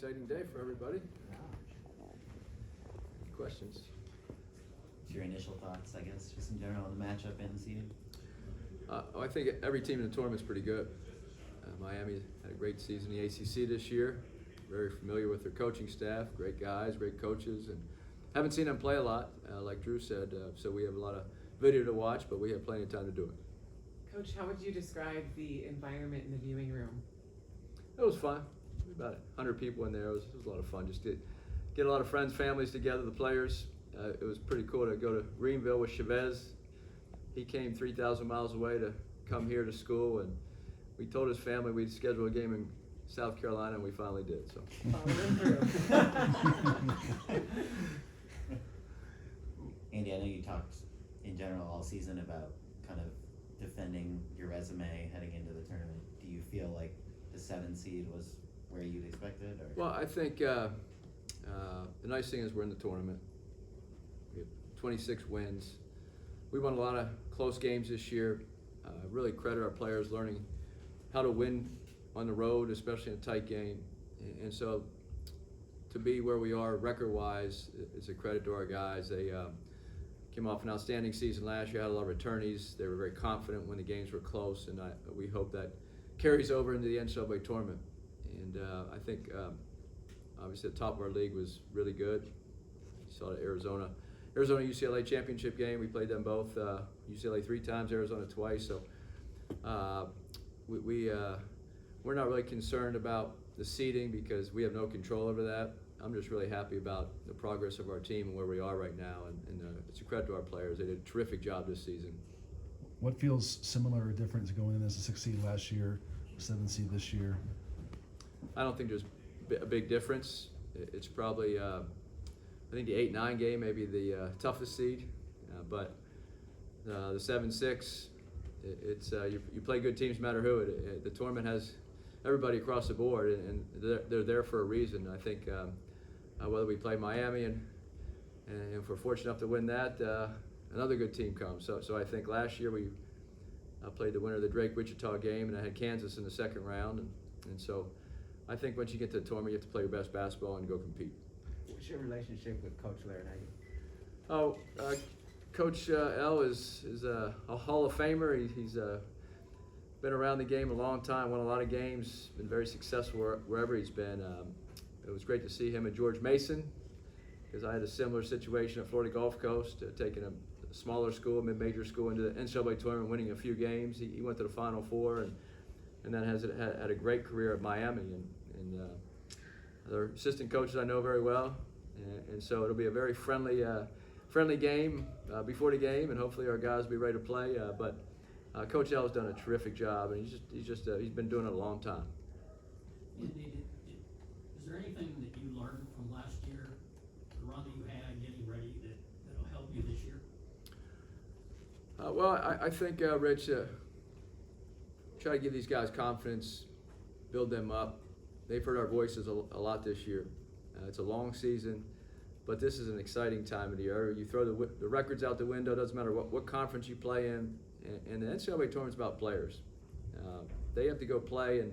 exciting day for everybody. Questions? What's your initial thoughts, I guess, just in general on the matchup and the seeding? I think every team in the tournament's pretty good. Miami had a great season in the ACC this year. Very familiar with their coaching staff, great guys, great coaches, and haven't seen them play a lot, like Drew said, so we have a lot of video to watch, but we have plenty of time to do it. Coach, how would you describe the environment in the viewing room? It was fun. About 100 people in there. It was a lot of fun. Just to get a lot of friends, families together, the players. It was pretty cool to go to Greenville with Chavez. He came 3,000 miles away to come here to school, and we told his family we'd schedule a game in South Carolina, and we finally did. So. Andy, I know you talked in general all season about kind of defending your resume heading into the tournament. Do you feel like the 7 seed was where you'd expected? Or? Well, I think the nice thing is we're in the tournament. We have 26 wins. We won a lot of close games this year. Really credit our players learning how to win on the road, especially in a tight game. And so to be where we are record-wise is a credit to our guys. They came off an outstanding season last year, had a lot of returnees. They were very confident when the games were close, and we hope that carries over into the NCAA tournament. And I think obviously the top of our league was really good. You saw the Arizona UCLA championship game. We played them both, UCLA 3 times, Arizona twice. So we're not really concerned about the seeding because we have no control over that. I'm just really happy about the progress of our team and where we are right now, and it's a credit to our players. They did a terrific job this season. What feels similar or different to going in as a 6 seed last year, 7 seed this year? I don't think there's a big difference. It's probably, I think the 8-9 game may be the toughest seed, but the 7-6, it's you play good teams no matter who. The tournament has everybody across the board, and they're there for a reason. I think whether we play Miami and if we're fortunate enough to win that, another good team comes. So I think last year we played the winner of the Drake-Wichita game, and I had Kansas in the second round, and so I think once you get to the tournament, you have to play your best basketball and go compete. What's your relationship with Coach Larinaghi? Oh, Coach L is a Hall of Famer. He's been around the game a long time, won a lot of games, been very successful wherever he's been. It was great to see him and George Mason, because I had a similar situation at Florida Gulf Coast, taking a smaller school, mid-major school, into the NCAA tournament, winning a few games. He went to the Final Four, and then had a great career at Miami. And other assistant coaches I know very well, and so it'll be a very friendly game before the game, and hopefully our guys will be ready to play. But Coach L has done a terrific job, and he's been doing it a long time. Andy, is there anything that you learned from last year, the run that you had getting ready, that'll help you this year? Well, I think, Rich, try to give these guys confidence, build them up. They've heard our voices a lot this year. It's a long season, but this is an exciting time of the year. You throw the records out the window, doesn't matter what conference you play in, and the NCAA tournament's about players. They have to go play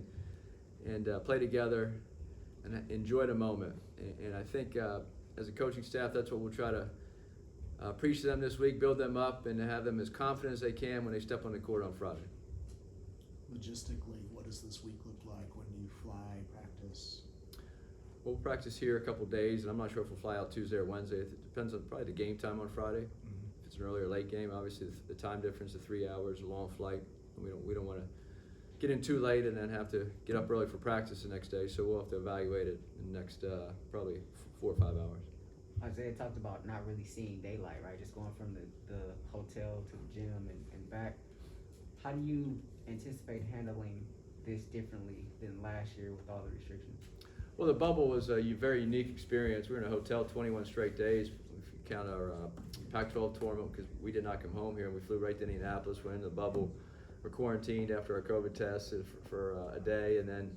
and play together and enjoy the moment. And I think as a coaching staff, that's what we'll try to preach to them this week, build them up, and have them as confident as they can when they step on the court on Friday. Logistically, what does this week look like? When do you fly, practice? We'll practice here a couple days, and I'm not sure if we'll fly out Tuesday or Wednesday. It depends on probably the game time on Friday. Mm-hmm. If it's an early or late game, obviously the time difference of 3 hours, a long flight. We don't want to get in too late and then have to get up early for practice the next day. So we'll have to evaluate it in the next probably 4 or 5 hours. Isaiah talked about not really seeing daylight, right? Just going from the hotel to the gym and back. How do you anticipate handling this differently than last year with all the restrictions? Well, the bubble was a very unique experience. We were in a hotel 21 straight days. If you count our Pac-12 tournament, because we did not come home here, and we flew right to Indianapolis. We're in the bubble. We're quarantined after our COVID test for a day, and then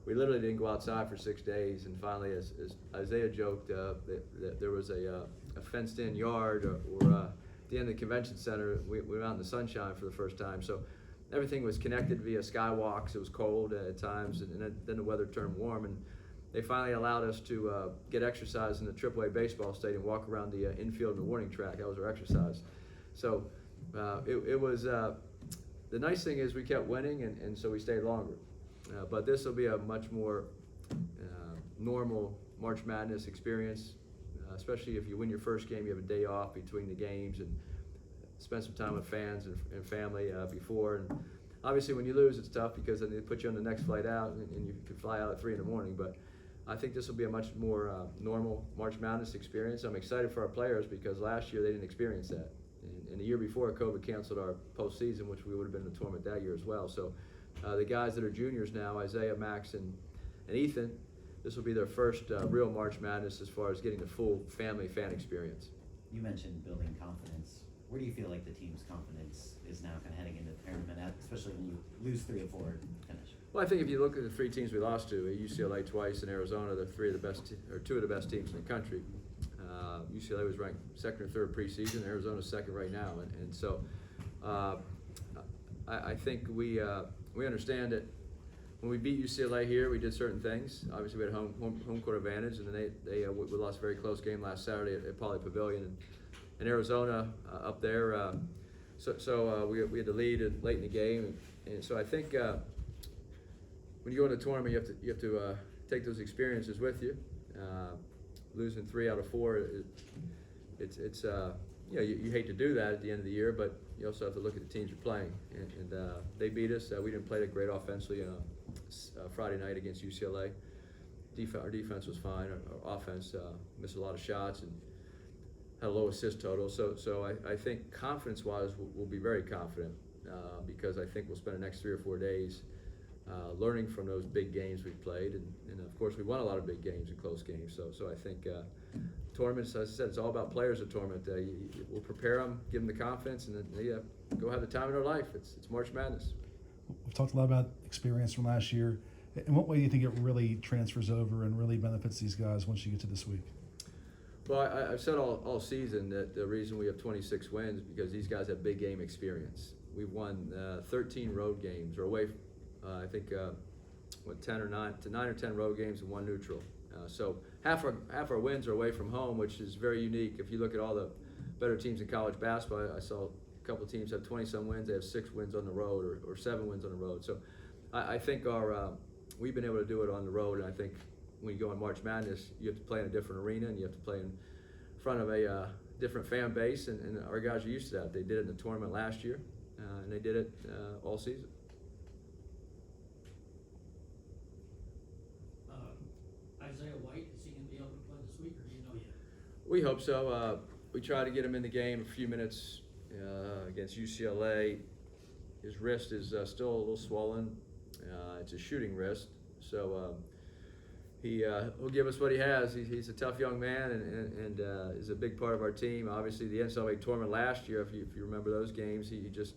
we literally didn't go outside for 6 days. And finally, as Isaiah joked, that there was a fenced-in yard or at the end of the convention center. We were out in the sunshine for the first time. So everything was connected via skywalks. It was cold at times, and then the weather turned warm. And they finally allowed us to get exercise in the AAA baseball stadium, walk around the infield and the warning track. That was our exercise. So it was, the nice thing is we kept winning, and so we stayed longer. But this will be a much more normal March Madness experience, especially if you win your first game, you have a day off between the games and spend some time with fans and family before. And obviously when you lose, it's tough because then they put you on the next flight out and you can fly out at 3 in the morning. But I think this will be a much more normal March Madness experience. I'm excited for our players because last year they didn't experience that. And the year before, COVID canceled our postseason, which we would have been in the tournament that year as well. So the guys that are juniors now, Isaiah, Max, and Ethan, this will be their first real March Madness as far as getting the full family fan experience. You mentioned building confidence. Where do you feel like the team's confidence is now kind of heading into the tournament, especially when you lose 3 of 4 finish? Well, I think if you look at the 3 teams we lost to, UCLA twice and Arizona, they're 2 of the best teams in the country. UCLA was ranked 2nd or 3rd preseason. Arizona's 2nd right now, and so I think we understand that when we beat UCLA here, we did certain things. Obviously, we had home court advantage, and then we lost a very close game last Saturday at Poly Pavilion, and Arizona up there. So we had the lead late in the game, and so I think when you go into a tournament, you have to take those experiences with you. Losing 3 out of 4, it's you hate to do that at the end of the year, but you also have to look at the teams you're playing, and they beat us. We didn't play that great offensively Friday night against UCLA. Our defense was fine. Our offense missed a lot of shots and had a low assist total. So I think confidence-wise, we'll be very confident because I think we'll spend the next 3 or 4 days learning from those big games we've played, and of course we won a lot of big games and close games. So I think tournaments, as I said, it's all about players. At tournament, we'll prepare them, give them the confidence, and then they go have the time of their life. It's March Madness. We've talked a lot about experience from last year. In what way do you think it really transfers over and really benefits these guys once you get to this week? Well, I've said all season that the reason we have 26 wins is because these guys have big game experience. We've won 13 road games, or away. I think 9 or 10 road games and 1 neutral. So half our wins are away from home, which is very unique. If you look at all the better teams in college basketball, I saw a couple of teams have 20-some wins. They have 6 wins on the road or 7 wins on the road. So I think we've been able to do it on the road, and I think when you go in March Madness, you have to play in a different arena and you have to play in front of a different fan base, and our guys are used to that. They did it in the tournament last year, and they did it all season. Isaiah White, is he going to be able to play this week, or do you know yet? We hope so. We tried to get him in the game a few minutes against UCLA. His wrist is still a little swollen. It's a shooting wrist, so he'll give us what he has. He's a tough young man and is a big part of our team. Obviously, the NCAA tournament last year, if you remember those games, he just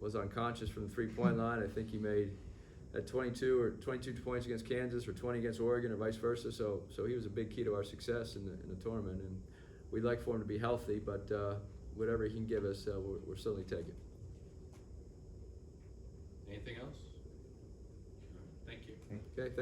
was unconscious from the 3-point line. I think he made at 22 points against Kansas or 20 against Oregon or vice versa. So he was a big key to our success in the tournament, and we'd like for him to be healthy, but whatever he can give us, we're certainly taking. Anything else? Thank you. Okay, thank you.